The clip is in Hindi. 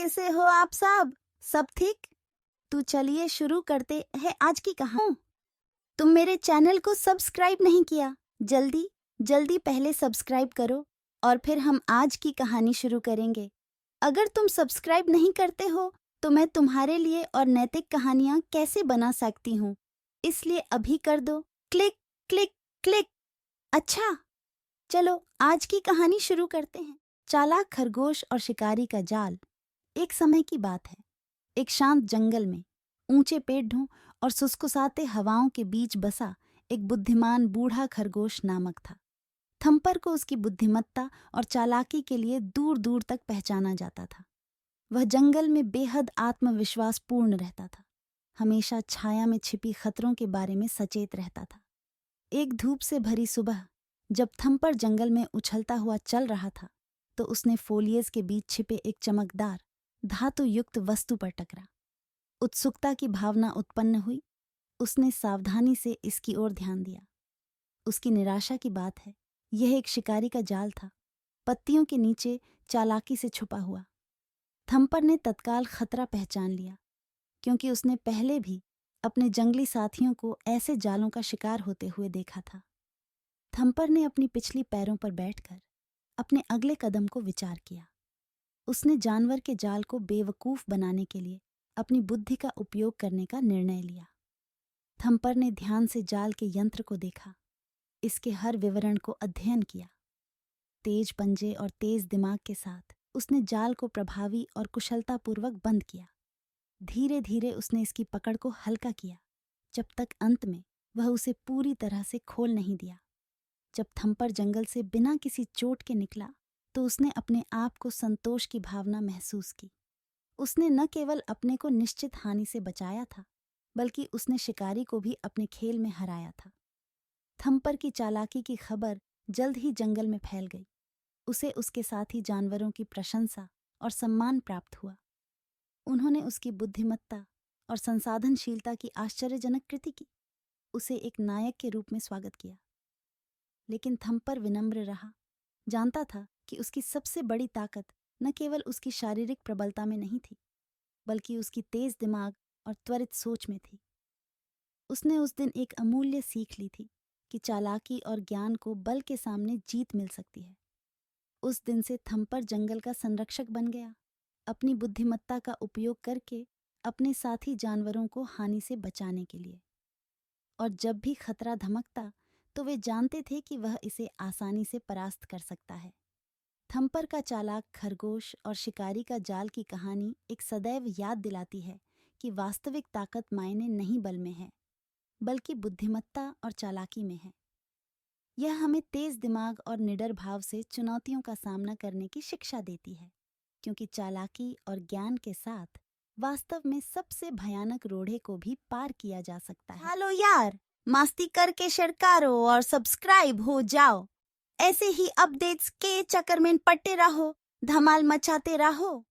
कैसे हो आप सब? सब ठीक? तो चलिए शुरू करते हैं आज की कहानी। तुम मेरे चैनल को सब्सक्राइब नहीं किया? जल्दी जल्दी पहले सब्सक्राइब करो और फिर हम आज की कहानी शुरू करेंगे। अगर तुम सब्सक्राइब नहीं करते हो तो मैं तुम्हारे लिए और नैतिक कहानियां कैसे बना सकती हूँ, इसलिए अभी कर दो क्लिक क्लिक क्लिक। अच्छा, चलो आज की कहानी शुरू करते हैं। चालाक खरगोश और शिकारी का जाल। एक समय की बात है, एक शांत जंगल में ऊंचे पेड़ों और सुसकुसाते हवाओं के बीच बसा एक बुद्धिमान बूढ़ा खरगोश नामक था। थम्पर को उसकी बुद्धिमत्ता और चालाकी के लिए दूर दूर तक पहचाना जाता था। वह जंगल में बेहद आत्मविश्वास पूर्ण रहता था, हमेशा छाया में छिपी खतरों के बारे में सचेत रहता था। एक धूप से भरी सुबह जब थम्पर जंगल में उछलता हुआ चल रहा था तो उसने फोलियज के बीच छिपे एक चमकदार धातु युक्त वस्तु पर टकरा। उत्सुकता की भावना उत्पन्न हुई। उसने सावधानी से इसकी ओर ध्यान दिया। उसकी निराशा की बात है, यह एक शिकारी का जाल था, पत्तियों के नीचे चालाकी से छुपा हुआ। थम्पर ने तत्काल खतरा पहचान लिया, क्योंकि उसने पहले भी अपने जंगली साथियों को ऐसे जालों का शिकार होते हुए देखा था। थम्पर ने अपनी पिछली पैरों पर बैठकर अपने अगले कदम को विचार किया। उसने जानवर के जाल को बेवकूफ बनाने के लिए अपनी बुद्धि का उपयोग करने का निर्णय लिया। थम्पर ने ध्यान से जाल के यंत्र को देखा, इसके हर विवरण को अध्ययन किया। तेज पंजे और तेज दिमाग के साथ उसने जाल को प्रभावी और कुशलतापूर्वक बंद किया। धीरे धीरे उसने इसकी पकड़ को हल्का किया, जब तक अंत में वह उसे पूरी तरह से खोल नहीं दिया। जब थम्पर जंगल से बिना किसी चोट के निकला तो उसने अपने आप को संतोष की भावना महसूस की। उसने न केवल अपने को निश्चित हानि से बचाया था, बल्कि उसने शिकारी को भी अपने खेल में हराया था। थम्पर की चालाकी की खबर जल्द ही जंगल में फैल गई। उसे उसके साथी जानवरों की प्रशंसा और सम्मान प्राप्त हुआ। उन्होंने उसकी बुद्धिमत्ता और संसाधनशीलता की आश्चर्यजनक कृति की। उसे एक नायक के रूप में स्वागत किया। लेकिन थम्पर विनम्र रहा, जानता था कि उसकी सबसे बड़ी ताकत न केवल उसकी शारीरिक प्रबलता में नहीं थी, बल्कि उसकी तेज दिमाग और त्वरित सोच में थी। उसने उस दिन एक अमूल्य सीख ली थी कि चालाकी और ज्ञान को बल के सामने जीत मिल सकती है। उस दिन से थम्पर जंगल का संरक्षक बन गया, अपनी बुद्धिमत्ता का उपयोग करके अपने साथी जानवरों को हानि से बचाने के लिए। और जब भी खतरा धमकता तो वे जानते थे कि वह इसे आसानी से परास्त कर सकता है। थम्पर का चालाक खरगोश और शिकारी का जाल की कहानी एक सदैव याद दिलाती है कि वास्तविक ताकत मायने नहीं बल में है, बल्कि बुद्धिमत्ता और चालाकी में है। यह हमें तेज दिमाग और निडर भाव से चुनौतियों का सामना करने की शिक्षा देती है, क्योंकि चालाकी और ज्ञान के साथ वास्तव में सबसे भयानक रोड़े को भी पार किया जा सकता है। हेलो यार, मस्ती करके शेयर करो और सब्सक्राइब हो जाओ। ऐसे ही अपडेट्स के चक्कर में पट्टे रहो, धमाल मचाते रहो।